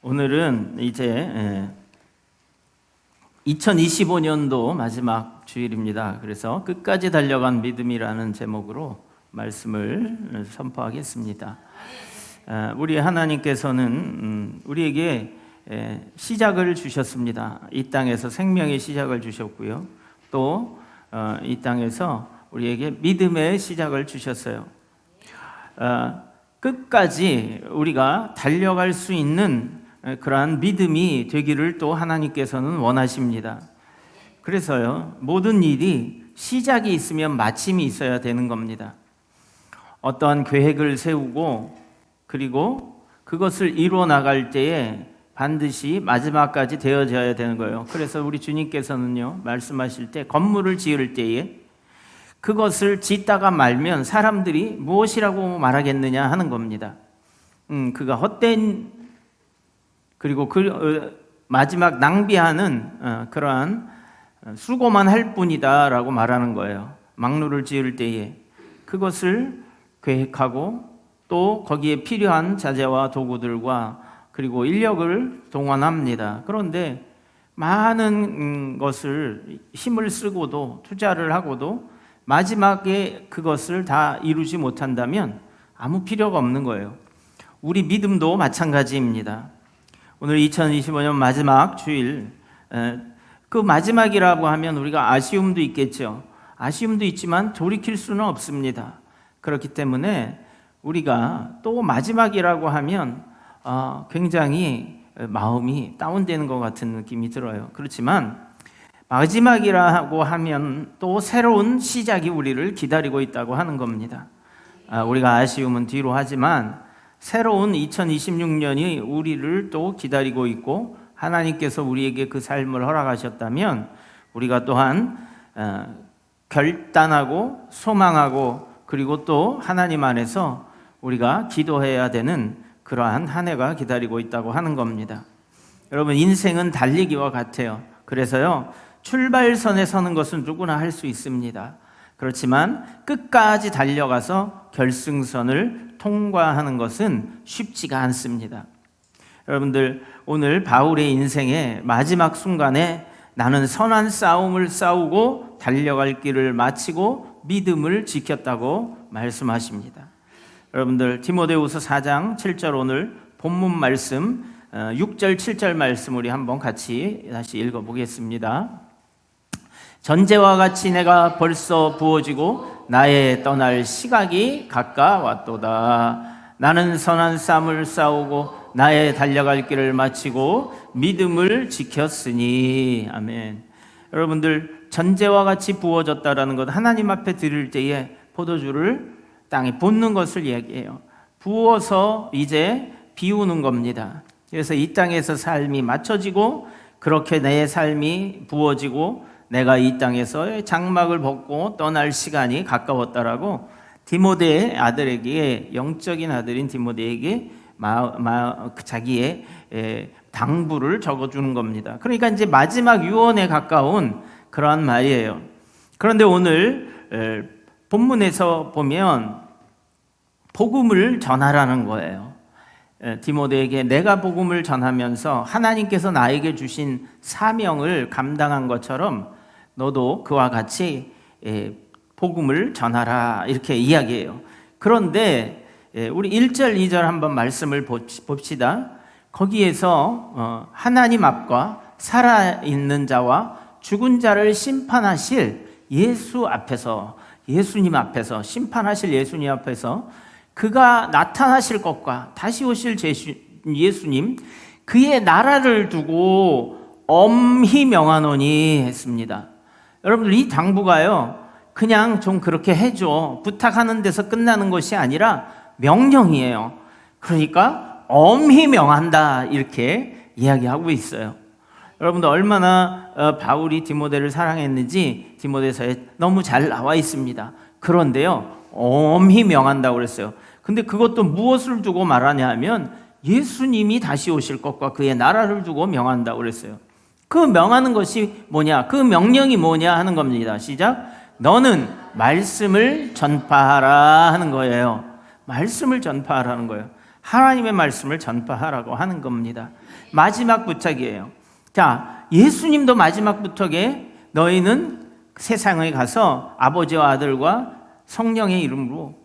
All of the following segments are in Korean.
오늘은 이제 2025년도 마지막 주일입니다. 그래서 끝까지 달려간 믿음이라는 제목으로 말씀을 선포하겠습니다. 우리 하나님께서는 우리에게 시작을 주셨습니다. 이 땅에서 생명의 시작을 주셨고요. 또 이 땅에서 우리에게 믿음의 시작을 주셨어요. 끝까지 우리가 달려갈 수 있는 그러한 믿음이 되기를 또 하나님께서는 원하십니다. 그래서요, 모든 일이 시작이 있으면 마침이 있어야 되는 겁니다. 어떠한 계획을 세우고 그리고 그것을 이루어 나갈 때에 반드시 마지막까지 되어져야 되는 거예요. 그래서 우리 주님께서는요, 말씀하실 때 건물을 지을 때에 그것을 짓다가 말면 사람들이 무엇이라고 말하겠느냐 하는 겁니다. 그가 헛된 그리고 마지막 낭비하는 그러한 수고만 할 뿐이다라고 말하는 거예요. 망루를 지을 때에 그것을 계획하고 또 거기에 필요한 자재와 도구들과 그리고 인력을 동원합니다. 그런데 많은 것을 힘을 쓰고도 투자를 하고도 마지막에 그것을 다 이루지 못한다면 아무 필요가 없는 거예요. 우리 믿음도 마찬가지입니다. 오늘 2025년 마지막 주일, 그 마지막이라고 하면 우리가 아쉬움도 있겠죠. 아쉬움도 있지만 돌이킬 수는 없습니다. 그렇기 때문에 우리가 또 마지막이라고 하면 굉장히 마음이 다운되는 것 같은 느낌이 들어요. 그렇지만 마지막이라고 하면 또 새로운 시작이 우리를 기다리고 있다고 하는 겁니다. 우리가 아쉬움은 뒤로 하지만 새로운 2026년이 우리를 또 기다리고 있고 하나님께서 우리에게 그 삶을 허락하셨다면 우리가 또한 결단하고 소망하고 그리고 또 하나님 안에서 우리가 기도해야 되는 그러한 한 해가 기다리고 있다고 하는 겁니다. 여러분, 인생은 달리기와 같아요. 그래서요, 출발선에 서는 것은 누구나 할 수 있습니다. 그렇지만 끝까지 달려가서 결승선을 통과하는 것은 쉽지가 않습니다. 여러분들, 오늘 바울의 인생의 마지막 순간에 나는 선한 싸움을 싸우고 달려갈 길을 마치고 믿음을 지켰다고 말씀하십니다. 여러분들, 디모데후서 4장 7절 오늘 본문 말씀 6절 7절 말씀 우리 한번 같이 다시 읽어보겠습니다. 전제와 같이 내가 벌써 부어지고 나의 떠날 시각이 가까웠도다. 나는 선한 싸움을 싸우고 나의 달려갈 길을 마치고 믿음을 지켰으니. 아멘. 여러분들, 전제와 같이 부어졌다라는 것, 하나님 앞에 드릴 때에 포도주를 땅에 붓는 것을 이야기해요. 부어서 이제 비우는 겁니다. 그래서 이 땅에서 삶이 맞춰지고 그렇게 내 삶이 부어지고 내가 이 땅에서 장막을 벗고 떠날 시간이 가까웠다라고 디모데의 아들에게, 영적인 아들인 디모데에게 자기의 당부를 적어주는 겁니다. 그러니까 이제 마지막 유언에 가까운 그러한 말이에요. 그런데 오늘 본문에서 보면 복음을 전하라는 거예요. 디모데에게 내가 복음을 전하면서 하나님께서 나에게 주신 사명을 감당한 것처럼 너도 그와 같이 복음을 전하라, 이렇게 이야기해요. 그런데 우리 1절 2절 한번 말씀을 봅시다. 거기에서 하나님 앞과 살아있는 자와 죽은 자를 심판하실 예수 앞에서, 예수님 앞에서, 심판하실 예수님 앞에서 그가 나타나실 것과 다시 오실 예수님, 그의 나라를 두고 엄히 명하노니 했습니다. 여러분들, 이 당부가요, 그냥 좀 그렇게 해줘, 부탁하는 데서 끝나는 것이 아니라 명령이에요. 그러니까 엄히 명한다, 이렇게 이야기하고 있어요. 여러분들, 얼마나 바울이 디모데를 사랑했는지 디모데서에 너무 잘 나와 있습니다. 그런데요, 엄히 명한다고 그랬어요. 근데 그것도 무엇을 두고 말하냐 하면 예수님이 다시 오실 것과 그의 나라를 두고 명한다고 그랬어요. 그 명하는 것이 뭐냐, 그 명령이 뭐냐 하는 겁니다. 시작. 너는 말씀을 전파하라 하는 거예요. 말씀을 전파하라는 거예요. 하나님의 말씀을 전파하라고 하는 겁니다. 마지막 부탁이에요. 자, 예수님도 마지막 부탁에 너희는 세상에 가서 아버지와 아들과 성령의 이름으로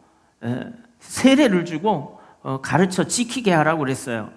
세례를 주고 가르쳐 지키게 하라고 그랬어요.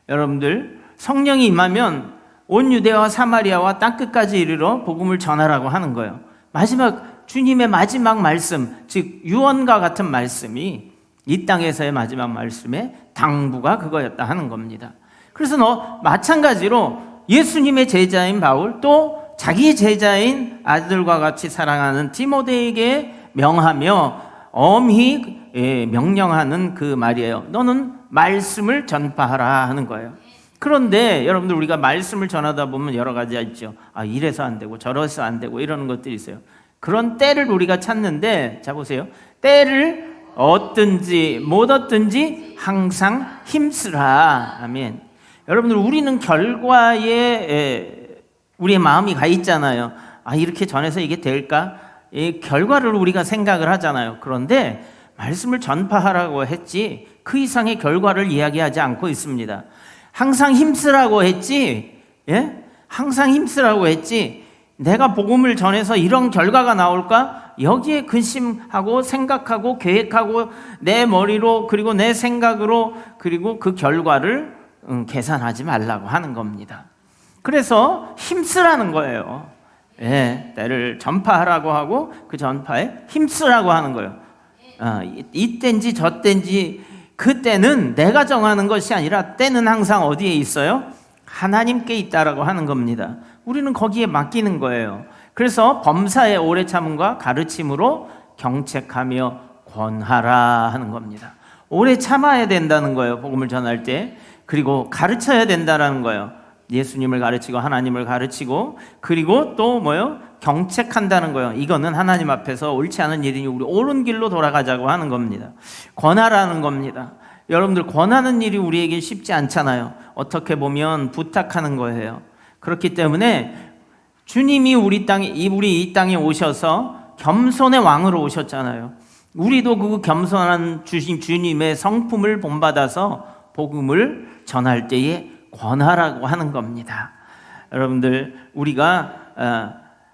여러분들, 성령이 임하면 온 유대와 사마리아와 땅끝까지 이르러 복음을 전하라고 하는 거예요. 마지막 주님의 마지막 말씀, 즉 유언과 같은 말씀이 이 땅에서의 마지막 말씀의 당부가 그거였다 하는 겁니다. 그래서 마찬가지로 예수님의 제자인 바울, 또 자기 제자인 아들과 같이 사랑하는 디모데에게 명하며 엄히 명령하는 그 말이에요. 너는 말씀을 전파하라 하는 거예요. 그런데 여러분들, 우리가 말씀을 전하다 보면 여러 가지가 있죠. 이래서 안 되고 저래서 안 되고 이러는 것들이 있어요. 그런 때를 우리가 찾는데, 자 보세요. 때를 얻든지 못 얻든지 항상 힘쓰라. 아멘. 여러분들, 우리는 결과에 우리의 마음이 가 있잖아요. 이렇게 전해서 이게 될까? 이 결과를 우리가 생각을 하잖아요. 그런데 말씀을 전파하라고 했지 그 이상의 결과를 이야기하지 않고 있습니다. 항상 힘쓰라고 했지, 항상 힘쓰라고 했지, 내가 복음을 전해서 이런 결과가 나올까? 여기에 근심하고 생각하고 계획하고 내 머리로, 그리고 내 생각으로, 그리고 그 결과를 계산하지 말라고 하는 겁니다. 그래서 힘쓰라는 거예요. 때를 전파하라고 하고 그 전파에 힘쓰라고 하는 거예요. 이때인지 저때인지, 그때는 내가 정하는 것이 아니라 때는 항상 어디에 있어요? 하나님께 있다라고 하는 겁니다. 우리는 거기에 맡기는 거예요. 그래서 범사의 오래 참음과 가르침으로 경책하며 권하라 하는 겁니다. 오래 참아야 된다는 거예요, 복음을 전할 때. 그리고 가르쳐야 된다는 거예요. 예수님을 가르치고 하나님을 가르치고, 그리고 또 경책한다는 거예요. 이거는 하나님 앞에서 옳지 않은 일이니 우리 옳은 길로 돌아가자고 하는 겁니다. 권하라는 겁니다. 여러분들, 권하는 일이 우리에게 쉽지 않잖아요. 어떻게 보면 부탁하는 거예요. 그렇기 때문에 주님이 우리 이 땅에 오셔서 겸손의 왕으로 오셨잖아요. 우리도 그 겸손한 주님의 성품을 본받아서 복음을 전할 때에 권하라고 하는 겁니다. 여러분들, 우리가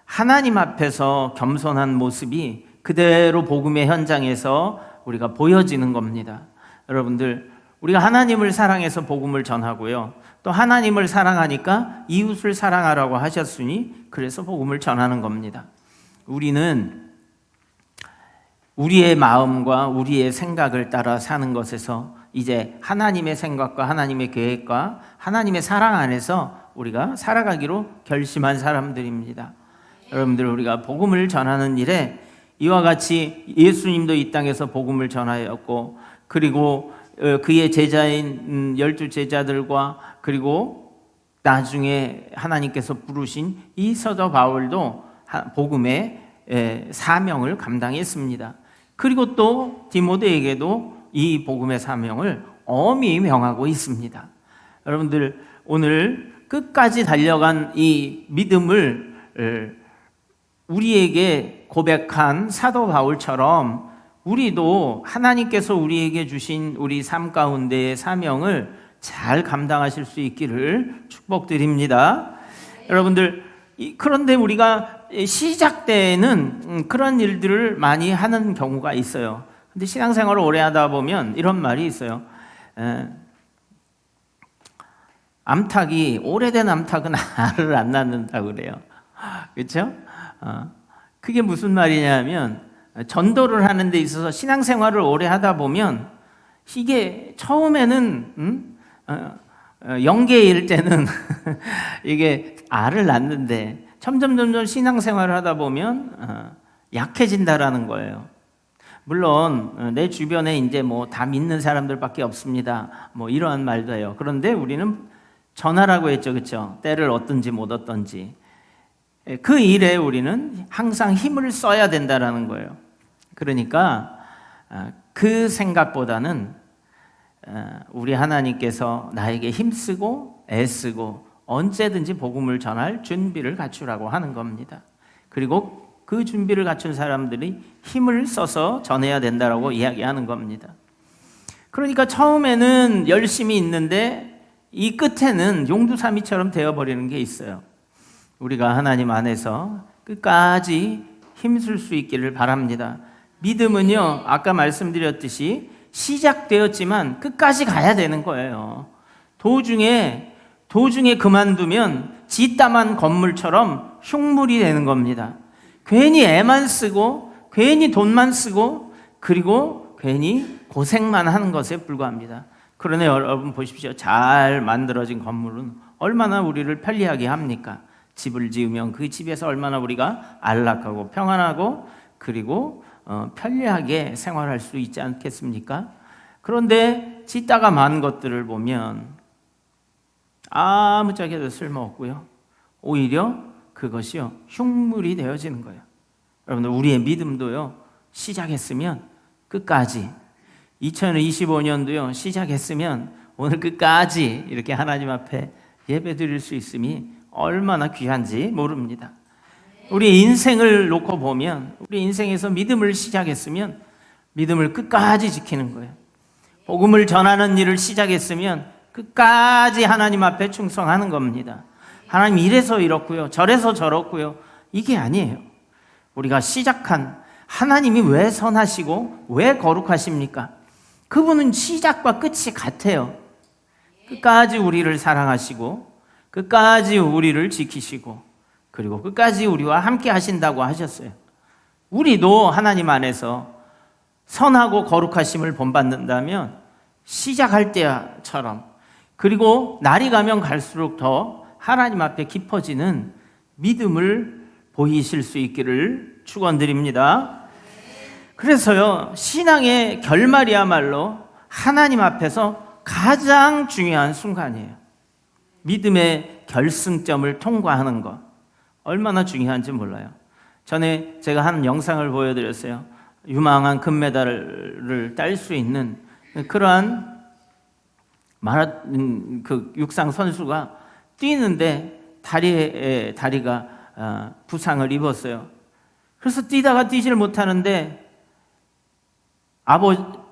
하나님 앞에서 겸손한 모습이 그대로 복음의 현장에서 우리가 보여지는 겁니다. 여러분들, 우리가 하나님을 사랑해서 복음을 전하고요, 또 하나님을 사랑하니까 이웃을 사랑하라고 하셨으니 그래서 복음을 전하는 겁니다. 우리는 우리의 마음과 우리의 생각을 따라 사는 것에서 이제 하나님의 생각과 하나님의 계획과 하나님의 사랑 안에서 우리가 살아가기로 결심한 사람들입니다. 여러분들, 우리가 복음을 전하는 일에 이와 같이 예수님도 이 땅에서 복음을 전하였고, 그리고 그의 제자인 12 제자들과, 그리고 나중에 하나님께서 부르신 이 사도 바울도 복음의 사명을 감당했습니다. 그리고 또 디모데에게도 이 복음의 사명을 엄히 명하고 있습니다. 여러분들, 오늘 끝까지 달려간 이 믿음을 우리에게 고백한 사도 바울처럼 우리도 하나님께서 우리에게 주신 우리 삶 가운데의 사명을 잘 감당하실 수 있기를 축복드립니다. 여러분들, 그런데 우리가 시작 때에는 그런 일들을 많이 하는 경우가 있어요. 근데 신앙생활을 오래 하다 보면 이런 말이 있어요. 오래된 암탉은 알을 안 낳는다고 그래요. 그렇죠? 그게 무슨 말이냐면, 전도를 하는 데 있어서 신앙생활을 오래 하다 보면 이게 처음에는 영계일 때는 이게 알을 낳는데 점점 신앙생활을 하다 보면 약해진다라는 거예요. 물론 내 주변에 이제 다 믿는 사람들밖에 없습니다, 이러한 말도 해요. 그런데 우리는 전하라고 했죠, 그렇죠? 때를 얻든지 못 얻든지 그 일에 우리는 항상 힘을 써야 된다라는 거예요. 그러니까 그 생각보다는 우리 하나님께서 나에게 힘쓰고 애쓰고 언제든지 복음을 전할 준비를 갖추라고 하는 겁니다. 그리고 그 준비를 갖춘 사람들이 힘을 써서 전해야 된다라고 이야기하는 겁니다. 그러니까 처음에는 열심히 있는데 이 끝에는 용두사미처럼 되어버리는 게 있어요. 우리가 하나님 안에서 끝까지 힘쓸 수 있기를 바랍니다. 믿음은요, 아까 말씀드렸듯이 시작되었지만 끝까지 가야 되는 거예요. 도중에 그만두면 지따만 건물처럼 흉물이 되는 겁니다. 괜히 애만 쓰고 괜히 돈만 쓰고 그리고 괜히 고생만 하는 것에 불과합니다. 그러나 여러분 보십시오. 잘 만들어진 건물은 얼마나 우리를 편리하게 합니까? 집을 지으면 그 집에서 얼마나 우리가 안락하고 평안하고 그리고 편리하게 생활할 수 있지 않겠습니까? 그런데 짓다가 만 것들을 보면 아무짝에도 쓸모없고요. 오히려 그것이요 흉물이 되어지는 거예요. 여러분들 우리의 믿음도요 시작했으면 끝까지 2025년도요 시작했으면 오늘 끝까지 이렇게 하나님 앞에 예배 드릴 수 있음이 얼마나 귀한지 모릅니다. 우리 인생을 놓고 보면 우리 인생에서 믿음을 시작했으면 믿음을 끝까지 지키는 거예요. 복음을 전하는 일을 시작했으면 끝까지 하나님 앞에 충성하는 겁니다. 하나님 이래서 이렇고요 저래서 저렇고요 이게 아니에요. 우리가 시작한 하나님이 왜 선하시고 왜 거룩하십니까? 그분은 시작과 끝이 같아요. 끝까지 우리를 사랑하시고 끝까지 우리를 지키시고 그리고 끝까지 우리와 함께 하신다고 하셨어요. 우리도 하나님 안에서 선하고 거룩하심을 본받는다면 시작할 때처럼 그리고 날이 가면 갈수록 더 하나님 앞에 깊어지는 믿음을 보이실 수 있기를 축원드립니다. 그래서요 신앙의 결말이야말로 하나님 앞에서 가장 중요한 순간이에요. 믿음의 결승점을 통과하는 것 얼마나 중요한지 몰라요. 전에 제가 한 영상을 보여드렸어요. 유망한 금메달을 딸 수 있는 그러한 육상 선수가 뛰는데 다리가 부상을 입었어요. 그래서 뛰다가 뛰질 못하는데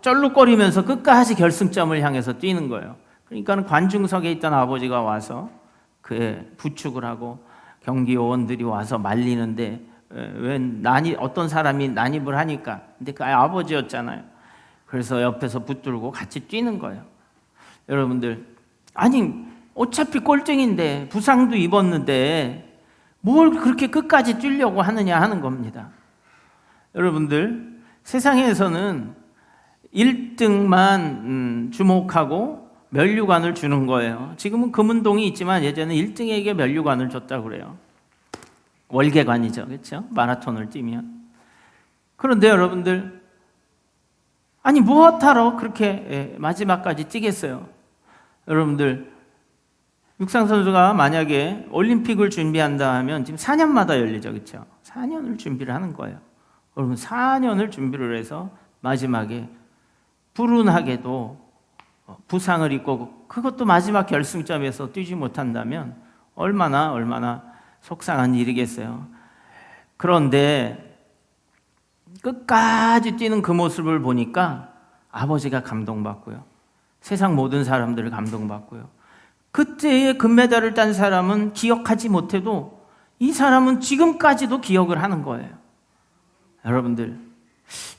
쩔룩거리면서 끝까지 결승점을 향해서 뛰는 거예요. 그러니까 관중석에 있던 아버지가 와서 그의 부축을 하고 경기 요원들이 와서 말리는데 어떤 사람이 난입을 하니까 근데 그 아버지였잖아요. 그래서 옆에서 붙들고 같이 뛰는 거예요. 여러분들 아니 어차피 꼴등인데 부상도 입었는데 뭘 그렇게 끝까지 뛰려고 하느냐 하는 겁니다. 여러분들 세상에서는 1등만 주목하고 면류관을 주는 거예요. 지금은 금운동이 있지만 예전에 1등에게 면류관을 줬다고 그래요. 월계관이죠. 그렇죠? 마라톤을 뛰면. 그런데 여러분들 아니 무엇하러 그렇게 마지막까지 뛰겠어요? 여러분들 육상 선수가 만약에 올림픽을 준비한다 하면 지금 4년마다 열리죠. 그렇죠? 4년을 준비를 하는 거예요. 여러분 4년을 준비를 해서 마지막에 불운하게도 부상을 입고 그것도 마지막 결승점에서 뛰지 못한다면 얼마나 속상한 일이겠어요. 그런데 끝까지 뛰는 그 모습을 보니까 아버지가 감동받고요. 세상 모든 사람들을 감동받고요. 그때의 금메달을 딴 사람은 기억하지 못해도 이 사람은 지금까지도 기억을 하는 거예요. 여러분들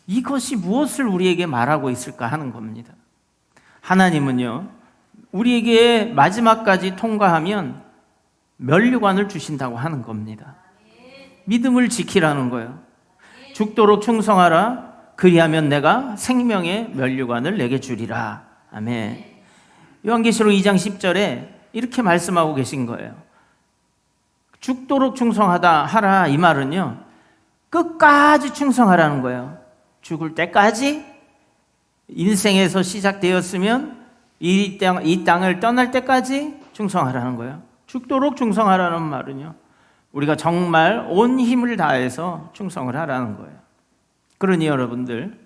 이것이 무엇을 우리에게 말하고 있을까 하는 겁니다. 하나님은요 우리에게 마지막까지 통과하면 면류관을 주신다고 하는 겁니다. 믿음을 지키라는 거예요. 죽도록 충성하라. 그리하면 내가 생명의 면류관을 내게 주리라. 아멘. 요한계시록 2장 10절에 이렇게 말씀하고 계신 거예요. 죽도록 충성하다 하라 이 말은요 끝까지 충성하라는 거예요. 죽을 때까지 인생에서 시작되었으면 이 땅을 떠날 때까지 충성하라는 거예요. 죽도록 충성하라는 말은요 우리가 정말 온 힘을 다해서 충성을 하라는 거예요. 그러니 여러분들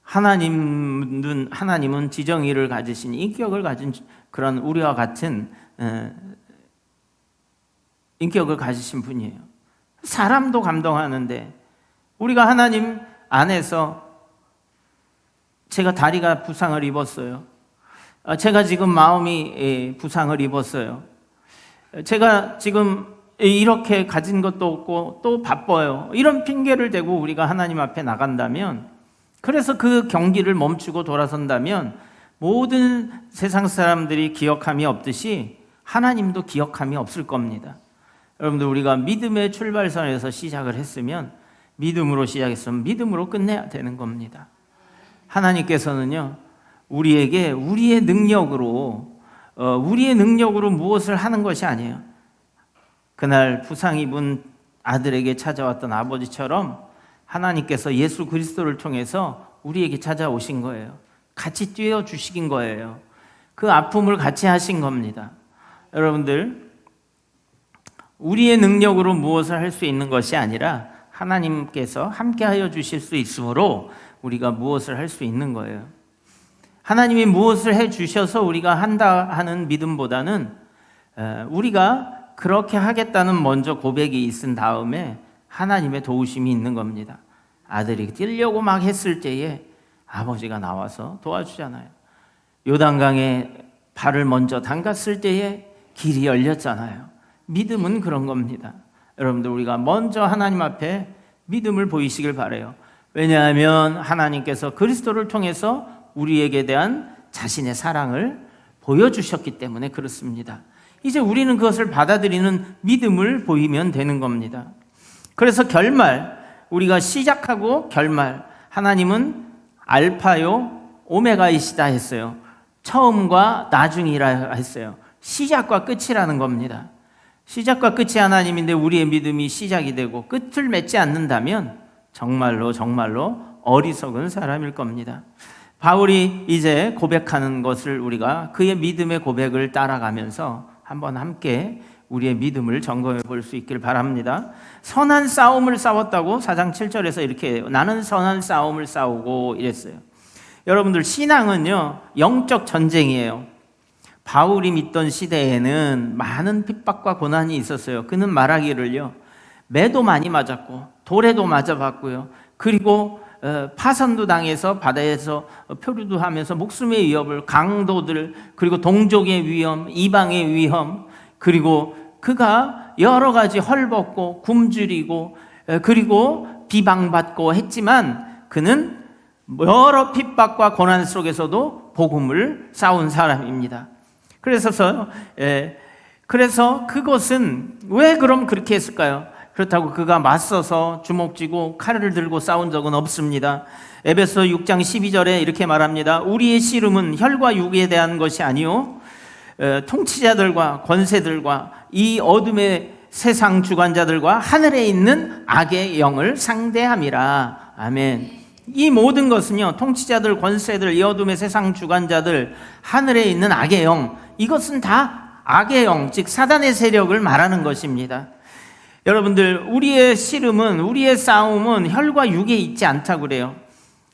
하나님은 지정의를 가지신 인격을 가진 그런 우리와 같은 인격을 가지신 분이에요. 사람도 감동하는데 우리가 하나님 안에서 제가 다리가 부상을 입었어요. 제가 지금 마음이 부상을 입었어요. 제가 지금 이렇게 가진 것도 없고 또 바빠요. 이런 핑계를 대고 우리가 하나님 앞에 나간다면, 그래서 그 경기를 멈추고 돌아선다면 모든 세상 사람들이 기억함이 없듯이 하나님도 기억함이 없을 겁니다. 여러분들, 우리가 믿음의 출발선에서 시작을 했으면, 믿음으로 시작했으면 믿음으로 끝내야 되는 겁니다. 하나님께서는요, 우리에게 우리의 능력으로 무엇을 하는 것이 아니에요. 그날 부상 입은 아들에게 찾아왔던 아버지처럼 하나님께서 예수 그리스도를 통해서 우리에게 찾아오신 거예요. 같이 뛰어 주신 거예요. 그 아픔을 같이 하신 겁니다. 여러분들, 우리의 능력으로 무엇을 할 수 있는 것이 아니라 하나님께서 함께하여 주실 수 있으므로 우리가 무엇을 할 수 있는 거예요. 하나님이 무엇을 해 주셔서 우리가 한다 하는 믿음보다는 우리가 그렇게 하겠다는 먼저 고백이 있은 다음에 하나님의 도우심이 있는 겁니다. 아들이 뛰려고 막 했을 때에 아버지가 나와서 도와주잖아요. 요단강에 발을 먼저 담갔을 때에 길이 열렸잖아요. 믿음은 그런 겁니다. 여러분들, 우리가 먼저 하나님 앞에 믿음을 보이시길 바라요. 왜냐하면 하나님께서 그리스도를 통해서 우리에게 대한 자신의 사랑을 보여주셨기 때문에 그렇습니다. 이제 우리는 그것을 받아들이는 믿음을 보이면 되는 겁니다. 그래서 결말, 우리가 시작하고 결말, 하나님은 알파요 오메가이시다 했어요. 처음과 나중이라 했어요. 시작과 끝이라는 겁니다. 시작과 끝이 하나님인데 우리의 믿음이 시작이 되고 끝을 맺지 않는다면 정말로 어리석은 사람일 겁니다. 바울이 이제 고백하는 것을 우리가 그의 믿음의 고백을 따라가면서 한번 함께 우리의 믿음을 점검해 볼 수 있길 바랍니다. 선한 싸움을 싸웠다고 4장 7절에서 이렇게 해요. 나는 선한 싸움을 싸우고 이랬어요. 여러분들, 신앙은요 영적 전쟁이에요. 바울이 믿던 시대에는 많은 핍박과 고난이 있었어요. 그는 말하기를요, 매도 많이 맞았고 돌에도 맞아봤고요, 그리고 파선도 당해서 바다에서 표류도 하면서 목숨의 위협을, 강도들, 그리고 동족의 위험, 이방의 위험, 그리고 그가 여러 가지 헐벗고 굶주리고 그리고 비방받고 했지만 그는 여러 핍박과 고난 속에서도 복음을 쌓은 사람입니다. 그래서 그것은 왜 그럼 그렇게 했을까요? 그렇다고 그가 맞서서 주먹 쥐고 칼을 들고 싸운 적은 없습니다. 에베소 6장 12절에 이렇게 말합니다. 우리의 씨름은 혈과 육에 대한 것이 아니요 통치자들과 권세들과 이 어둠의 세상 주관자들과 하늘에 있는 악의 영을 상대함이라. 아멘. 이 모든 것은요, 통치자들, 권세들, 이 어둠의 세상 주관자들, 하늘에 있는 악의 영, 이것은 다 악의 영, 즉 사단의 세력을 말하는 것입니다. 여러분들, 우리의 씨름은, 우리의 싸움은 혈과 육에 있지 않다고 그래요.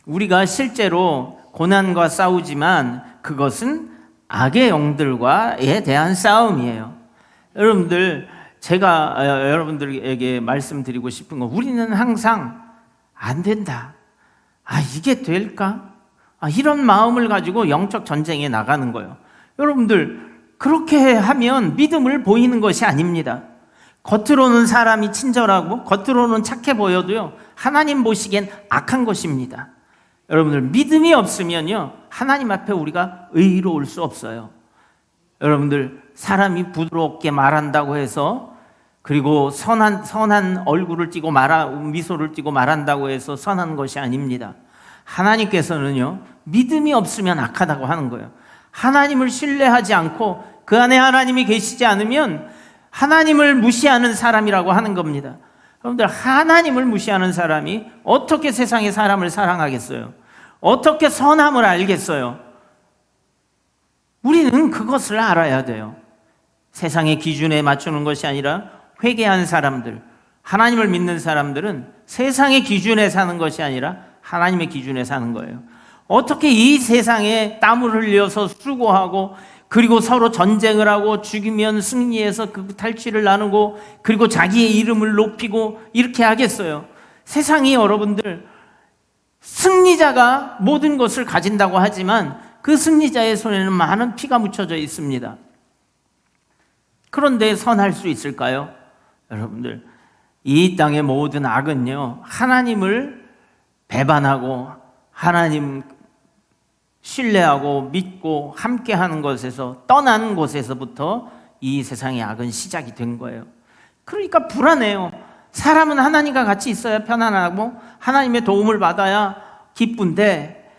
우리가 실제로 고난과 싸우지만 그것은 악의 영들과에 대한 싸움이에요. 여러분들, 제가 여러분들에게 말씀드리고 싶은 건, 우리는 항상 안 된다, 이게 될까? 이런 마음을 가지고 영적 전쟁에 나가는 거예요. 여러분들, 그렇게 하면 믿음을 보이는 것이 아닙니다. 겉으로는 사람이 친절하고 겉으로는 착해 보여도요, 하나님 보시기엔 악한 것입니다. 여러분들, 믿음이 없으면요, 하나님 앞에 우리가 의로울 수 없어요. 여러분들, 사람이 부드럽게 말한다고 해서, 그리고 선한 얼굴을 띠고 미소를 띠고 말한다고 해서 선한 것이 아닙니다. 하나님께서는요, 믿음이 없으면 악하다고 하는 거예요. 하나님을 신뢰하지 않고 그 안에 하나님이 계시지 않으면 하나님을 무시하는 사람이라고 하는 겁니다. 여러분들, 하나님을 무시하는 사람이 어떻게 세상의 사람을 사랑하겠어요? 어떻게 선함을 알겠어요? 우리는 그것을 알아야 돼요. 세상의 기준에 맞추는 것이 아니라 회개한 사람들, 하나님을 믿는 사람들은 세상의 기준에 사는 것이 아니라 하나님의 기준에 사는 거예요. 어떻게 이 세상에 땀을 흘려서 수고하고, 그리고 서로 전쟁을 하고 죽이면 승리해서 그 탈취를 나누고, 그리고 자기의 이름을 높이고 이렇게 하겠어요? 세상이 여러분들 승리자가 모든 것을 가진다고 하지만 그 승리자의 손에는 많은 피가 묻혀져 있습니다. 그런데 선할 수 있을까요? 여러분들, 이 땅의 모든 악은요, 하나님을 배반하고 하나님 신뢰하고 믿고 함께하는 것에서 떠난 곳에서부터 이 세상의 악은 시작이 된 거예요. 그러니까 불안해요. 사람은 하나님과 같이 있어야 편안하고 하나님의 도움을 받아야 기쁜데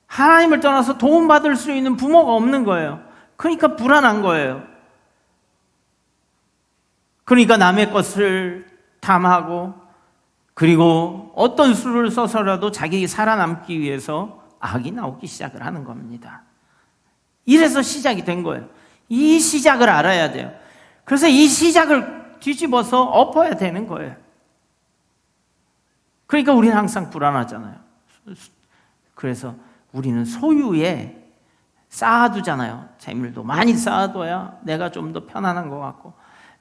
하나님을 떠나서 도움받을 수 있는 부모가 없는 거예요. 그러니까 불안한 거예요. 그러니까 남의 것을 탐하고, 그리고 어떤 수를 써서라도 자기 살아남기 위해서 악이 나오기 시작을 하는 겁니다. 이래서 시작이 된 거예요. 이 시작을 알아야 돼요. 그래서 이 시작을 뒤집어서 엎어야 되는 거예요. 그러니까 우리는 항상 불안하잖아요. 그래서 우리는 소유에 쌓아두잖아요. 재물도 많이 쌓아둬야 내가 좀 더 편안한 것 같고,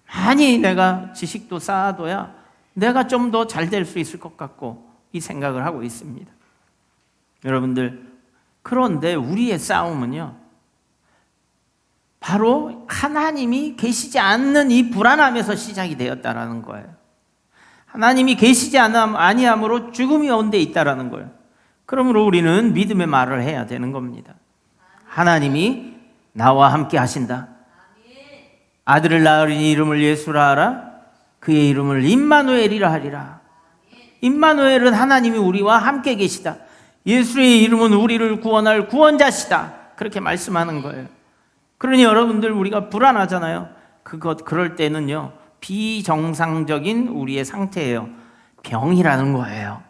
많이 내가 지식도 쌓아둬야 내가 좀 더 잘 될 수 있을 것 같고, 이 생각을 하고 있습니다. 여러분들, 그런데 우리의 싸움은요, 바로 하나님이 계시지 않는 이 불안함에서 시작이 되었다라는 거예요. 하나님이 계시지 아니함으로 죽음이 온 데 있다라는 거예요. 그러므로 우리는 믿음의 말을 해야 되는 겁니다. 하나님이 나와 함께 하신다. 아들을 낳으리니 이름을 예수라 하라. 그의 이름을 임마누엘이라 하리라. 임마누엘은 하나님이 우리와 함께 계시다. 예수의 이름은 우리를 구원할 구원자시다. 그렇게 말씀하는 거예요. 그러니 여러분들, 우리가 불안하잖아요. 그럴 때는요, 비정상적인 우리의 상태예요. 병이라는 거예요.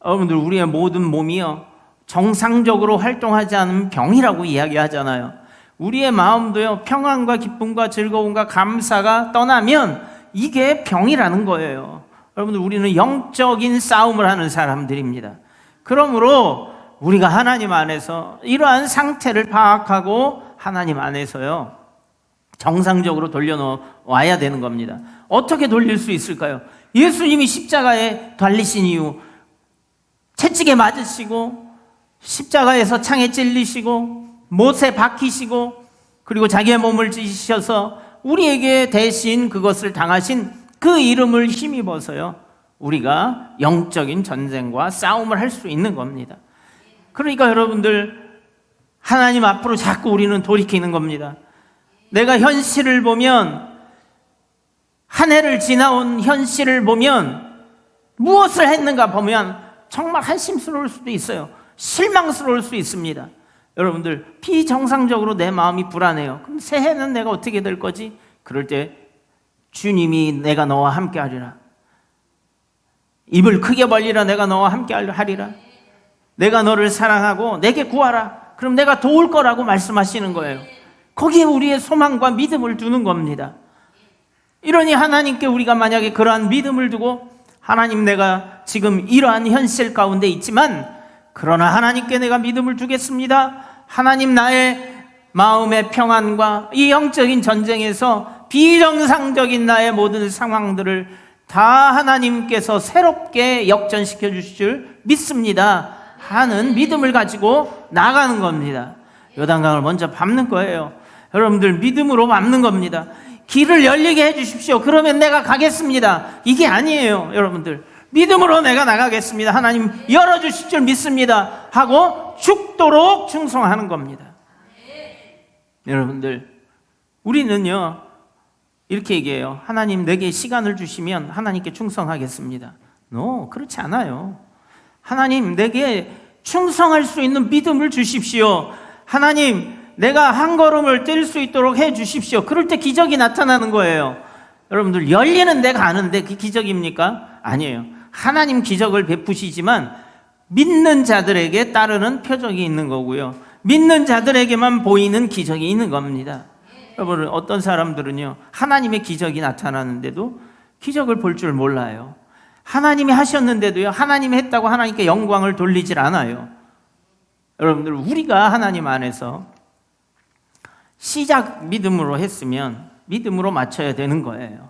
여러분들, 우리의 모든 몸이요, 정상적으로 활동하지 않으면 병이라고 이야기하잖아요. 우리의 마음도요, 평안과 기쁨과 즐거움과 감사가 떠나면 이게 병이라는 거예요. 여러분들, 우리는 영적인 싸움을 하는 사람들입니다. 그러므로 우리가 하나님 안에서 이러한 상태를 파악하고 하나님 안에서요, 정상적으로 돌려놓아야 되는 겁니다. 어떻게 돌릴 수 있을까요? 예수님이 십자가에 달리신 이유, 채찍에 맞으시고 십자가에서 창에 찔리시고 못에 박히시고, 그리고 자기의 몸을 지시셔서 우리에게 대신 그것을 당하신 그 이름을 힘입어서요, 우리가 영적인 전쟁과 싸움을 할 수 있는 겁니다. 그러니까 여러분들, 하나님 앞으로 자꾸 우리는 돌이키는 겁니다. 내가 현실을 보면, 한 해를 지나온 현실을 보면, 무엇을 했는가 보면 정말 한심스러울 수도 있어요. 실망스러울 수 있습니다. 여러분들, 비정상적으로 내 마음이 불안해요. 그럼 새해는 내가 어떻게 될 거지? 그럴 때 주님이 내가 너와 함께 하리라. 입을 크게 벌리라. 내가 너와 함께 하리라. 내가 너를 사랑하고 내게 구하라. 그럼 내가 도울 거라고 말씀하시는 거예요. 거기에 우리의 소망과 믿음을 두는 겁니다. 이러니 하나님께 우리가 만약에 그러한 믿음을 두고, 하나님, 내가 지금 이러한 현실 가운데 있지만 그러나 하나님께 내가 믿음을 두겠습니다. 하나님, 나의 마음의 평안과 이 영적인 전쟁에서 비정상적인 나의 모든 상황들을 다 하나님께서 새롭게 역전시켜 주실 줄 믿습니다 하는 믿음을 가지고 나가는 겁니다. 요단강을 먼저 밟는 거예요. 여러분들, 믿음으로 밟는 겁니다. 길을 열리게 해주십시오. 그러면 내가 가겠습니다. 이게 아니에요. 여러분들, 믿음으로 내가 나가겠습니다. 하나님 열어주실 줄 믿습니다 하고 죽도록 충성하는 겁니다. 여러분들, 우리는요, 이렇게 얘기해요. 하나님, 내게 시간을 주시면 하나님께 충성하겠습니다. 그렇지 않아요. 하나님, 내게 충성할 수 있는 믿음을 주십시오. 하나님, 내가 한 걸음을 뗄 수 있도록 해 주십시오. 그럴 때 기적이 나타나는 거예요. 여러분들, 열리는 데가 아는데 그게 기적입니까? 아니에요. 하나님 기적을 베푸시지만 믿는 자들에게 따르는 표적이 있는 거고요, 믿는 자들에게만 보이는 기적이 있는 겁니다. 여러분, 어떤 사람들은요, 하나님의 기적이 나타나는데도 기적을 볼 줄 몰라요. 하나님이 하셨는데도요, 하나님이 했다고 하나님께 영광을 돌리질 않아요. 여러분들, 우리가 하나님 안에서 시작 믿음으로 했으면 믿음으로 맞춰야 되는 거예요.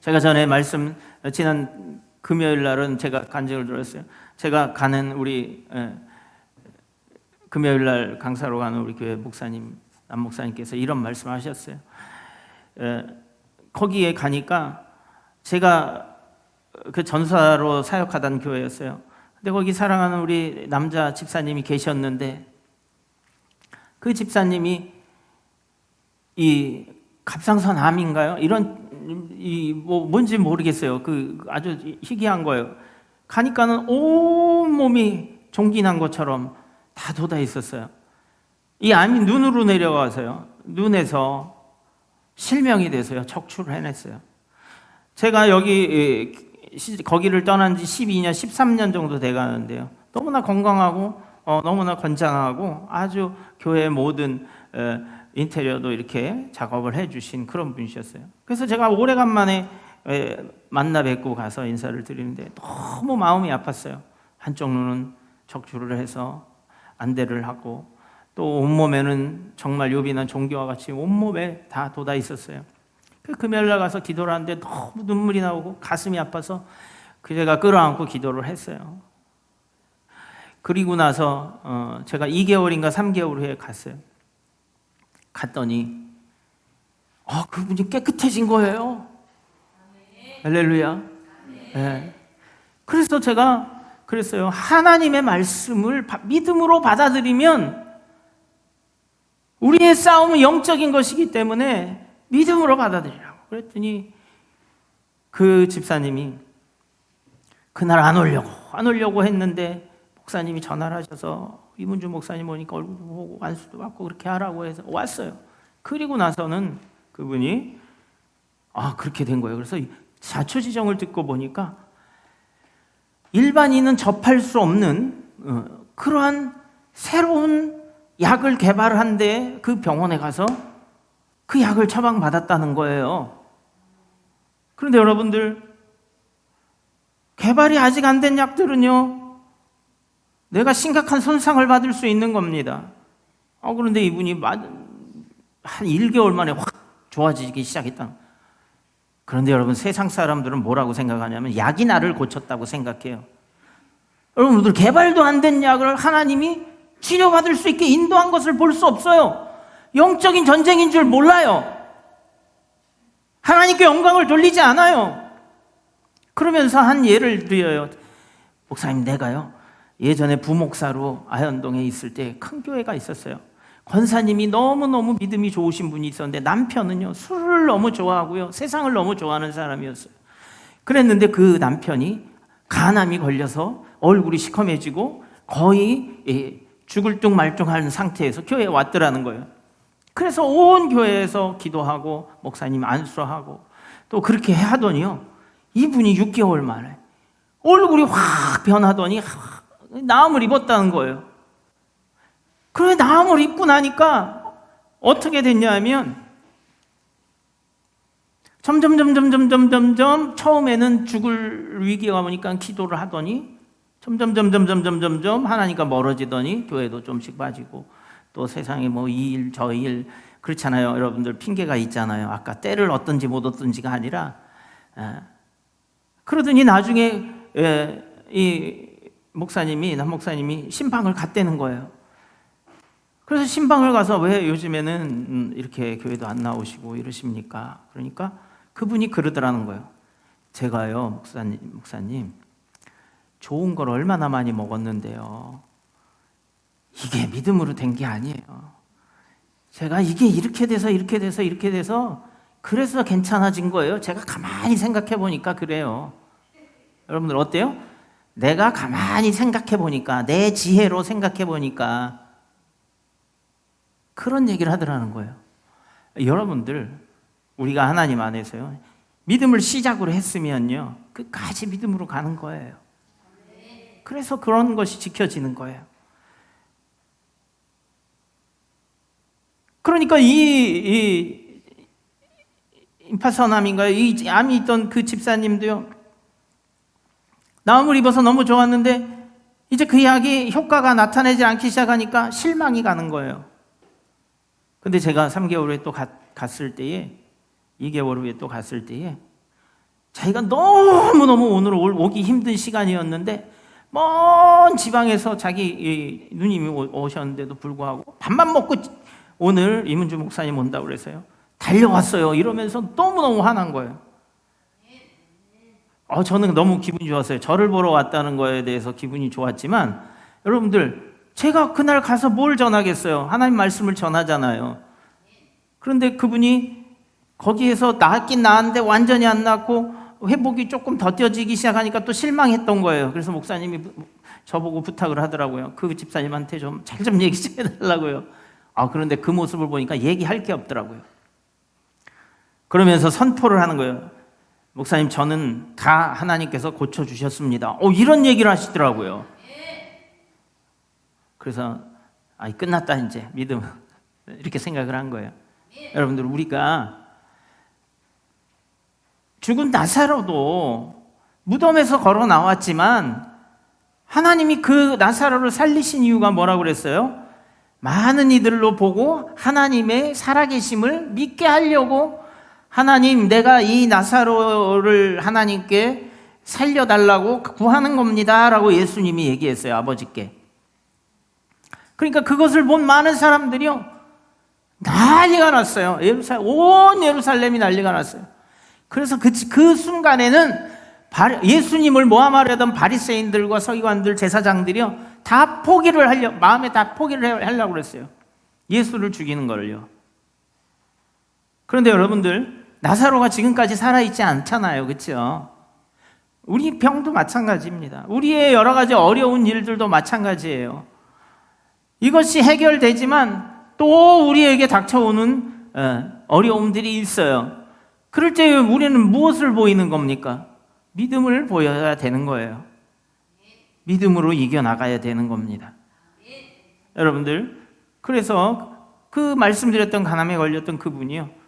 제가 전에 지난 금요일 날은 제가 간증을 들었어요. 제가 가는 우리 금요일 날 강사로 가는 우리 교회 목사님, 남 목사님께서 이런 말씀하셨어요. 거기에 가니까 제가 그 전사로 사역하던 교회였어요. 근데 거기 사랑하는 우리 남자 집사님이 계셨는데 그 집사님이 이 갑상선 암인가요? 이런 뭐 뭔지 모르겠어요. 그 아주 희귀한 거예요. 가니까는 온 몸이 종기난 것처럼 다 돋아 있었어요. 이 암이 눈으로 내려가서요. 눈에서 실명이 돼서요. 척추를 해냈어요. 제가 거기를 떠난 지 12년, 13년 정도 돼가는데요. 너무나 건강하고 너무나 건장하고 아주 교회 모든 인테리어도 이렇게 작업을 해주신 그런 분이셨어요. 그래서 제가 오래간만에 만나 뵙고 가서 인사를 드리는데 너무 마음이 아팠어요. 한쪽 눈은 척추를 해서 안대를 하고 또 온몸에는 정말 요비난 종기와 같이 온몸에 다 돋아 있었어요. 그 금요일날 가서 기도를 하는데 너무 눈물이 나오고 가슴이 아파서 제가 끌어안고 기도를 했어요. 그리고 나서 제가 2개월인가 3개월 후에 갔어요. 갔더니 그분이 깨끗해진 거예요. 할렐루야. 네. 그래서 제가 그랬어요. 하나님의 말씀을 믿음으로 받아들이면 우리의 싸움은 영적인 것이기 때문에 믿음으로 받아들이라고. 그랬더니 그 집사님이 그날 안 오려고 했는데 목사님이 전화를 하셔서 이문주 목사님 오니까 얼굴 보고 안수도 받고 그렇게 하라고 해서 왔어요. 그리고 나서는 그분이 그렇게 된 거예요. 그래서 자초지정을 듣고 보니까 일반인은 접할 수 없는 그러한 새로운 약을 개발한데 그 병원에 가서 그 약을 처방받았다는 거예요. 그런데 여러분들, 개발이 아직 안 된 약들은요, 내가 심각한 손상을 받을 수 있는 겁니다. 그런데 이분이 한 1개월 만에 확 좋아지기 시작했다. 그런데 여러분, 세상 사람들은 뭐라고 생각하냐면 약이 나를 고쳤다고 생각해요. 여러분들, 개발도 안 된 약을 하나님이 치료받을 수 있게 인도한 것을 볼 수 없어요. 영적인 전쟁인 줄 몰라요. 하나님께 영광을 돌리지 않아요. 그러면서 한 예를 드려요. 목사님, 내가요 예전에 부목사로 아현동에 있을 때 큰 교회가 있었어요. 권사님이 너무너무 믿음이 좋으신 분이 있었는데 남편은요 술을 너무 좋아하고요 세상을 너무 좋아하는 사람이었어요. 그랬는데 그 남편이 간암이 걸려서 얼굴이 시커매지고 거의 죽을 둥 말 둥 하는 상태에서 교회에 왔더라는 거예요. 그래서 온 교회에서 기도하고 목사님 안수하고 또 그렇게 하더니요 이분이 6개월 만에 얼굴이 확 변하더니 나음을 입었다는 거예요. 그래, 나음을 입고 나니까 어떻게 됐냐면 점점 처음에는 죽을 위기가 오니까 기도를 하더니 점점 하나님과 멀어지더니 교회도 좀씩 빠지고 또 세상에 뭐 이 일 저 일 그렇잖아요. 여러분들 핑계가 있잖아요. 아까 때를 얻든지 못 얻든지가 아니라 그러더니 나중에 이 목사님이 남 목사님이 신방을 갔다는 거예요. 그래서 신방을 가서 왜 요즘에는 이렇게 교회도 안 나오시고 이러십니까? 그러니까 그분이 그러더라는 거예요. 제가요 목사님 좋은 걸 얼마나 많이 먹었는데요 이게 믿음으로 된 게 아니에요. 제가 이게 이렇게 돼서 그래서 괜찮아진 거예요. 제가 가만히 생각해 보니까 그래요. 여러분들 어때요? 내가 가만히 생각해 보니까 내 지혜로 생각해 보니까 그런 얘기를 하더라는 거예요. 여러분들 우리가 하나님 안에서요 믿음을 시작으로 했으면요 끝까지 믿음으로 가는 거예요. 그래서 그런 것이 지켜지는 거예요. 그러니까 이 임파선암인가요? 이 암이 있던 그 집사님도요 나음을 입어서 너무 좋았는데 이제 그 약이 효과가 나타나지 않기 시작하니까 실망이 가는 거예요. 근데 제가 3개월 후에 또 갔을 때에 2개월 후에 또 갔을 때에 자기가 너무너무 오늘 오기 힘든 시간이었는데 먼 지방에서 자기 누님이 오셨는데도 불구하고 밥만 먹고 오늘 이문주 목사님 온다고 그래서요 달려왔어요. 이러면서 너무너무 화난 거예요. 저는 너무 기분이 좋았어요. 저를 보러 왔다는 거에 대해서 기분이 좋았지만 여러분들, 제가 그날 가서 뭘 전하겠어요? 하나님 말씀을 전하잖아요. 그런데 그분이 거기에서 낫긴 나았는데 완전히 안 낫고 회복이 조금 더뎌지기 시작하니까 또 실망했던 거예요. 그래서 목사님이 저보고 부탁을 하더라고요. 그 집사님한테 좀 잘 좀 얘기 좀 해달라고요. 그런데 그 모습을 보니까 얘기할 게 없더라고요. 그러면서 선포를 하는 거예요. 목사님, 저는 다 하나님께서 고쳐주셨습니다. 이런 얘기를 하시더라고요. 그래서 끝났다 이제 믿음, 이렇게 생각을 한 거예요. 여러분들, 우리가 죽은 나사로도 무덤에서 걸어 나왔지만 하나님이 그 나사로를 살리신 이유가 뭐라고 그랬어요? 많은 이들로 보고 하나님의 살아계심을 믿게 하려고, 하나님, 내가 이 나사로를 하나님께 살려달라고 구하는 겁니다 라고 예수님이 얘기했어요, 아버지께. 그러니까 그것을 본 많은 사람들이요 난리가 났어요. 온 예루살렘이 난리가 났어요. 그래서 그 순간에는 예수님을 모함하려던 바리새인들과 서기관들, 제사장들이요 다 마음에 다 포기를 하려고 그랬어요. 예수를 죽이는 거를요. 그런데 여러분들, 나사로가 지금까지 살아있지 않잖아요. 그렇죠? 우리 병도 마찬가지입니다. 우리의 여러 가지 어려운 일들도 마찬가지예요. 이것이 해결되지만 또 우리에게 닥쳐오는 어려움들이 있어요. 그럴 때 우리는 무엇을 보이는 겁니까? 믿음을 보여야 되는 거예요. 믿음으로 이겨나가야 되는 겁니다. 여러분들, 그래서 그 말씀드렸던 간암에 걸렸던 그분이요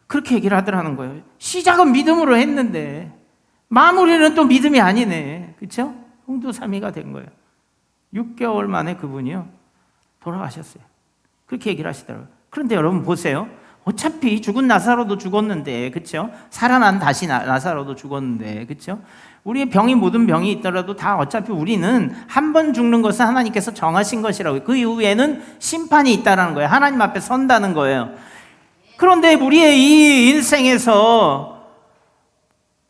그렇게 얘기를 하더라는 거예요. 시작은 믿음으로 했는데 마무리는 또 믿음이 아니네. 그렇죠? 홍두사미가 된 거예요. 6개월 만에 그분이요 돌아가셨어요. 그렇게 얘기를 하시더라고요. 그런데 여러분 보세요. 어차피 죽은 나사로도 죽었는데, 그렇죠? 살아난 다시 나사로도 죽었는데, 그렇죠? 우리의 병이 모든 병이 있더라도 다 어차피 우리는 한 번 죽는 것은 하나님께서 정하신 것이라고요. 그 이후에는 심판이 있다라는 거예요. 하나님 앞에 선다는 거예요. 그런데 우리의 이 인생에서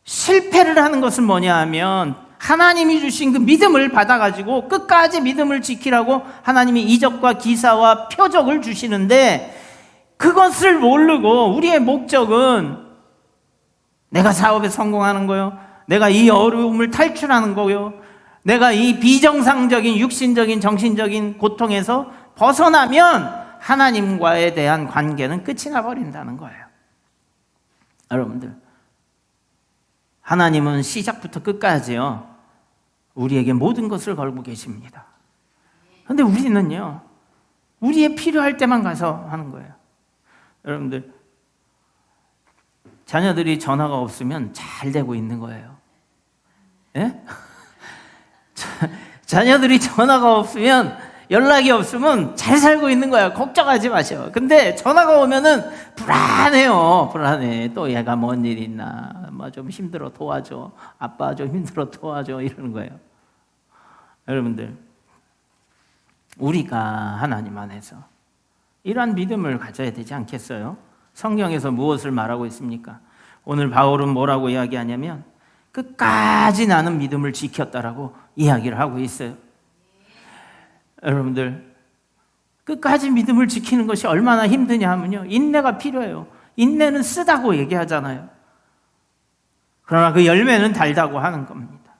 실패를 하는 것은 뭐냐 하면, 하나님이 주신 그 믿음을 받아가지고 끝까지 믿음을 지키라고 하나님이 이적과 기사와 표적을 주시는데, 그것을 모르고 우리의 목적은 내가 사업에 성공하는 거요, 내가 이 어려움을 탈출하는 거요, 내가 이 비정상적인 육신적인 정신적인 고통에서 벗어나면 하나님과에 대한 관계는 끝이 나버린다는 거예요. 여러분들, 하나님은 시작부터 끝까지요 우리에게 모든 것을 걸고 계십니다. 그런데 우리는요 우리의 필요할 때만 가서 하는 거예요. 여러분들, 자녀들이 전화가 없으면 잘 되고 있는 거예요. 예? 자녀들이 전화가 없으면, 연락이 없으면 잘 살고 있는 거야. 걱정하지 마셔. 근데 전화가 오면은 불안해요. 불안해. 또 얘가 뭔 일 있나? 좀 힘들어 도와줘. 아빠 좀 힘들어 도와줘. 이러는 거예요. 여러분들, 우리가 하나님 안에서 이러한 믿음을 가져야 되지 않겠어요? 성경에서 무엇을 말하고 있습니까? 오늘 바울은 뭐라고 이야기하냐면 끝까지 나는 믿음을 지켰다라고 이야기를 하고 있어요. 여러분들, 끝까지 믿음을 지키는 것이 얼마나 힘드냐 하면요 인내가 필요해요. 인내는 쓰다고 얘기하잖아요. 그러나 그 열매는 달다고 하는 겁니다.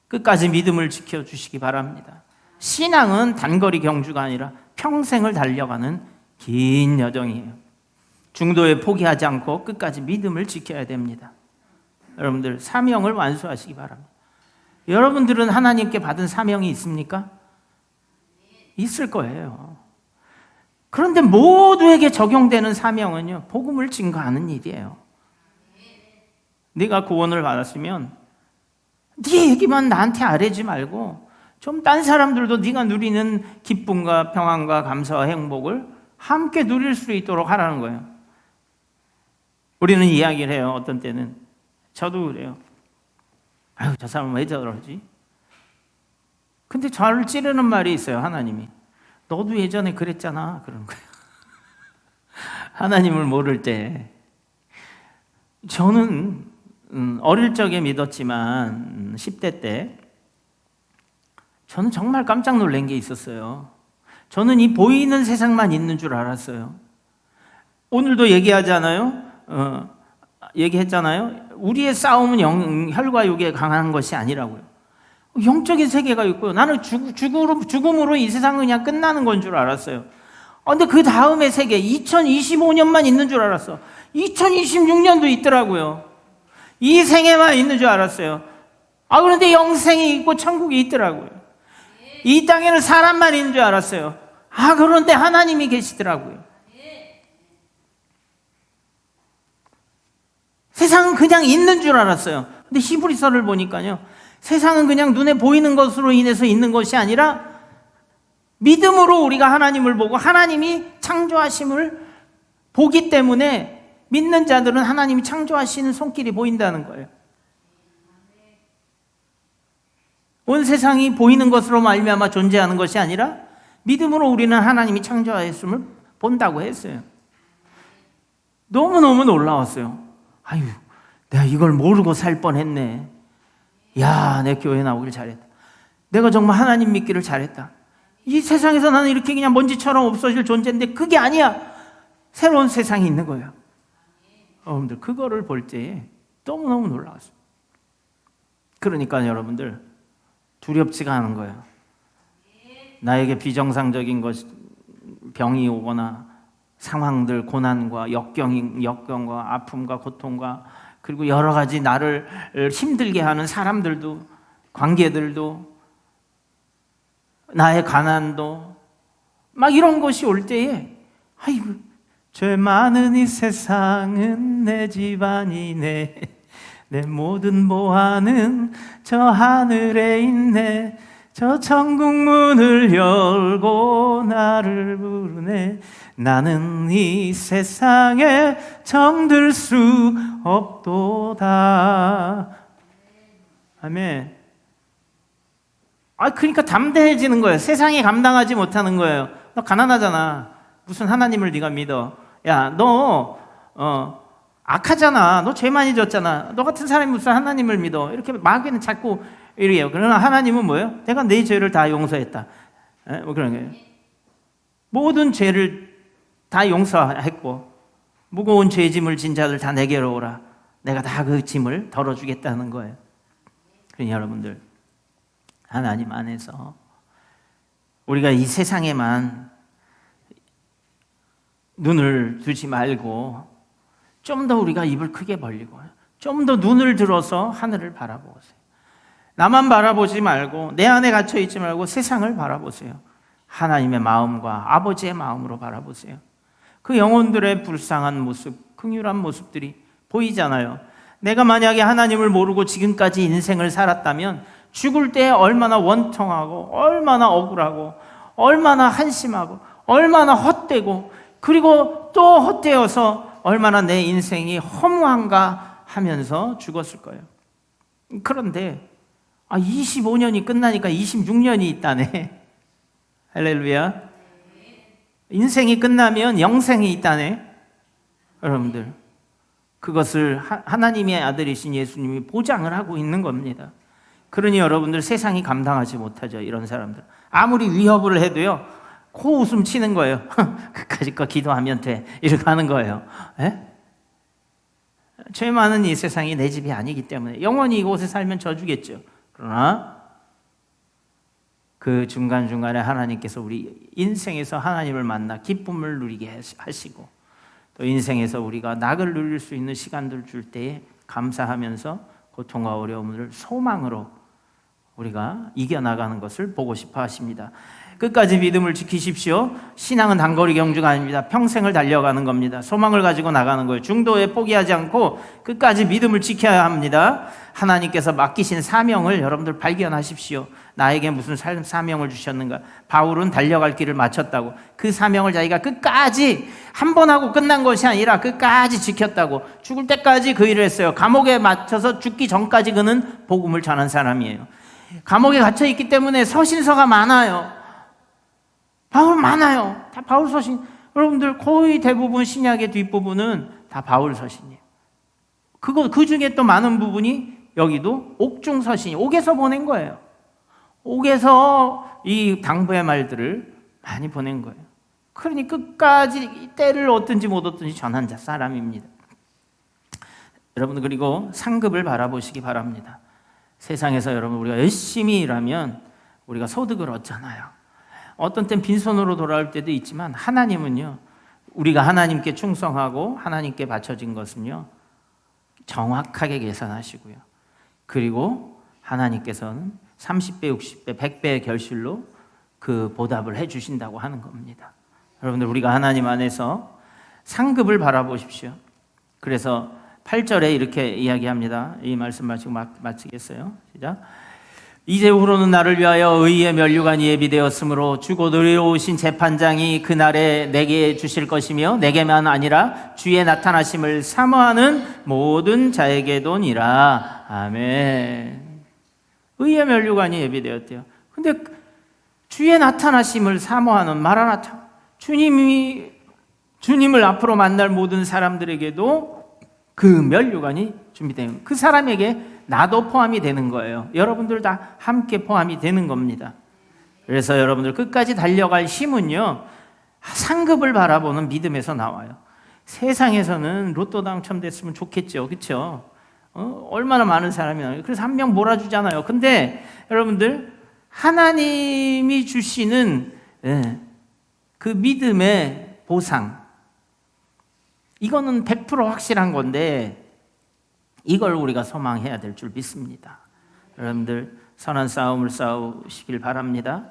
끝까지 믿음을 지켜주시기 바랍니다. 신앙은 단거리 경주가 아니라 평생을 달려가는 긴 여정이에요. 중도에 포기하지 않고 끝까지 믿음을 지켜야 됩니다. 여러분들, 사명을 완수하시기 바랍니다. 여러분들은 하나님께 받은 사명이 있습니까? 있을 거예요. 그런데 모두에게 적용되는 사명은요 복음을 증거하는 일이에요. 네가 구원을 받았으면 네 얘기만 나한테 아뢰지 말고 좀 딴 사람들도 네가 누리는 기쁨과 평안과 감사와 행복을 함께 누릴 수 있도록 하라는 거예요. 우리는 이야기를 해요. 어떤 때는 저도 그래요. 아유, 저 사람은 왜 저러지? 근데 저를 찌르는 말이 있어요. 하나님이 너도 예전에 그랬잖아 그러는 거예요. 하나님을 모를 때 저는 어릴 적에 믿었지만 10대 때 저는 정말 깜짝 놀란 게 있었어요. 저는 이 보이는 세상만 있는 줄 알았어요. 오늘도 얘기했잖아요. 우리의 싸움은 혈과 육에 강한 것이 아니라고요. 영적인 세계가 있고요. 나는 죽음으로 이 세상은 그냥 끝나는 건 줄 알았어요. 근데 그 다음의 세계 2025년만 있는 줄 알았어. 2026년도 있더라고요. 이 생에만 있는 줄 알았어요. 그런데 영생이 있고 천국이 있더라고요. 이 땅에는 사람만 있는 줄 알았어요. 그런데 하나님이 계시더라고요. 세상은 그냥 있는 줄 알았어요. 근데 히브리서를 보니까요, 세상은 그냥 눈에 보이는 것으로 인해서 있는 것이 아니라 믿음으로 우리가 하나님을 보고 하나님이 창조하심을 보기 때문에 믿는 자들은 하나님이 창조하시는 손길이 보인다는 거예요. 온 세상이 보이는 것으로 말미암아 존재하는 것이 아니라 믿음으로 우리는 하나님이 창조하였음을 본다고 했어요. 너무너무 놀라웠어요. 아유, 내가 이걸 모르고 살 뻔했네. 야, 내 교회 나오길 잘했다. 내가 정말 하나님 믿기를 잘했다. 이 세상에서 나는 이렇게 그냥 먼지처럼 없어질 존재인데 그게 아니야. 새로운 세상이 있는 거예요. 여러분들, 그거를 볼 때 너무너무 놀라웠어요. 그러니까 여러분들, 두렵지가 않은 거예요. 나에게 비정상적인 병이 오거나 상황들, 고난과 역경과 아픔과 고통과 그리고 여러 가지 나를 힘들게 하는 사람들도, 관계들도, 나의 가난도 막 이런 것이 올 때에 아이고, 죄 많은 이 세상은 내 집안이네, 내 모든 보화는 저 하늘에 있네, 저 천국 문을 열고 나를 부르네, 나는 이 세상에 정들 수 없도다. 아멘. 그러니까 담대해지는 거예요. 세상이 감당하지 못하는 거예요. 너 가난하잖아. 무슨 하나님을 네가 믿어? 야, 너 악하잖아. 너 죄 많이 졌잖아. 너 같은 사람이 무슨 하나님을 믿어? 이렇게 마귀는 자꾸 이래요. 그러나 하나님은 뭐예요? 내가 네 죄를 다 용서했다. 뭐 그런 거예요. 모든 죄를 다 용서했고 무거운 죄짐을 진 자들 다 내게로 오라. 내가 다 그 짐을 덜어주겠다는 거예요. 그러니 여러분들, 하나님 안에서 우리가 이 세상에만 눈을 두지 말고 좀 더 우리가 입을 크게 벌리고 좀 더 눈을 들어서 하늘을 바라보세요. 나만 바라보지 말고 내 안에 갇혀 있지 말고 세상을 바라보세요. 하나님의 마음과 아버지의 마음으로 바라보세요. 그 영혼들의 불쌍한 모습, 긍휼한 모습들이 보이잖아요. 내가 만약에 하나님을 모르고 지금까지 인생을 살았다면 죽을 때 얼마나 원통하고 얼마나 억울하고 얼마나 한심하고 얼마나 헛되고 그리고 또 헛되어서 얼마나 내 인생이 허무한가 하면서 죽었을 거예요. 그런데 25년이 끝나니까 26년이 있다네. 할렐루야. 인생이 끝나면 영생이 있다네. 여러분들, 그것을 하나님의 아들이신 예수님이 보장을 하고 있는 겁니다. 그러니 여러분들, 세상이 감당하지 못하죠. 이런 사람들 아무리 위협을 해도요, 코웃음 치는 거예요. 그까짓 거 기도하면 돼, 이렇게 하는 거예요. 죄 많은 이 세상이 내 집이 아니기 때문에 영원히 이곳에 살면 저주겠죠. 그러나 그 중간중간에 하나님께서 우리 인생에서 하나님을 만나 기쁨을 누리게 하시고 또 인생에서 우리가 낙을 누릴 수 있는 시간들을 줄 때에 감사하면서 고통과 어려움을 소망으로 우리가 이겨나가는 것을 보고 싶어 하십니다. 끝까지 믿음을 지키십시오. 신앙은 단거리 경주가 아닙니다. 평생을 달려가는 겁니다. 소망을 가지고 나가는 거예요. 중도에 포기하지 않고 끝까지 믿음을 지켜야 합니다. 하나님께서 맡기신 사명을 여러분들 발견하십시오. 나에게 무슨 사명을 주셨는가? 바울은 달려갈 길을 마쳤다고. 그 사명을 자기가 끝까지 한 번 하고 끝난 것이 아니라 끝까지 지켰다고. 죽을 때까지 그 일을 했어요. 감옥에 맞춰서 죽기 전까지 그는 복음을 전한 사람이에요. 감옥에 갇혀 있기 때문에 서신서가 많아요. 바울 많아요. 다 바울 서신. 여러분들 거의 대부분 신약의 뒷부분은 다 바울 서신이에요. 그 중에 또 많은 부분이 여기도 옥중 서신이, 옥에서 보낸 거예요. 옥에서 이 당부의 말들을 많이 보낸 거예요. 그러니 끝까지 때를 얻든지 못 얻든지 전한 사람입니다. 여러분, 그리고 상급을 바라보시기 바랍니다. 세상에서 여러분, 우리가 열심히 일하면 우리가 소득을 얻잖아요. 어떤 땐 빈손으로 돌아올 때도 있지만 하나님은요, 우리가 하나님께 충성하고 하나님께 바쳐진 것은요 정확하게 계산하시고요, 그리고 하나님께서는 30배, 60배, 100배의 결실로 그 보답을 해주신다고 하는 겁니다. 여러분들, 우리가 하나님 안에서 상급을 바라보십시오. 그래서 8절에 이렇게 이야기합니다. 이 말씀 마치고 마치겠어요. 시작. 이제후로는 나를 위하여 의의 면류관이 예비되었으므로 주곧 의로우신 재판장이 그날에 내게 주실 것이며 내게만 아니라 주의 나타나심을 사모하는 모든 자에게도니라. 아멘. 의의 면류관이 예비되었대요. 근데 주의 나타나심을 사모하는 마라나타, 주님을 앞으로 만날 모든 사람들에게도 그 면류관이 준비된, 그 사람에게 나도 포함이 되는 거예요. 여러분들 다 함께 포함이 되는 겁니다. 그래서 여러분들 끝까지 달려갈 힘은요, 상급을 바라보는 믿음에서 나와요. 세상에서는 로또 당첨됐으면 좋겠죠, 그렇죠? 얼마나 많은 사람이 나와요. 그래서 한 명 몰아주잖아요. 근데 여러분들, 하나님이 주시는 그 믿음의 보상, 이거는 100% 확실한 건데 이걸 우리가 소망해야 될 줄 믿습니다. 여러분들, 선한 싸움을 싸우시길 바랍니다.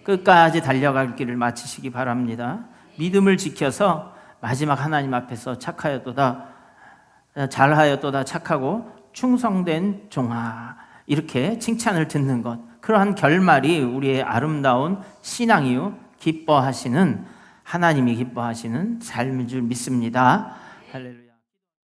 끝까지 달려갈 길을 마치시기 바랍니다. 믿음을 지켜서 마지막 하나님 앞에서 잘하였도다 착하고 충성된 종아, 이렇게 칭찬을 듣는 것, 그러한 결말이 우리의 아름다운 신앙이요 기뻐하시는, 하나님이 기뻐하시는 삶인 줄 믿습니다. 할렐루야.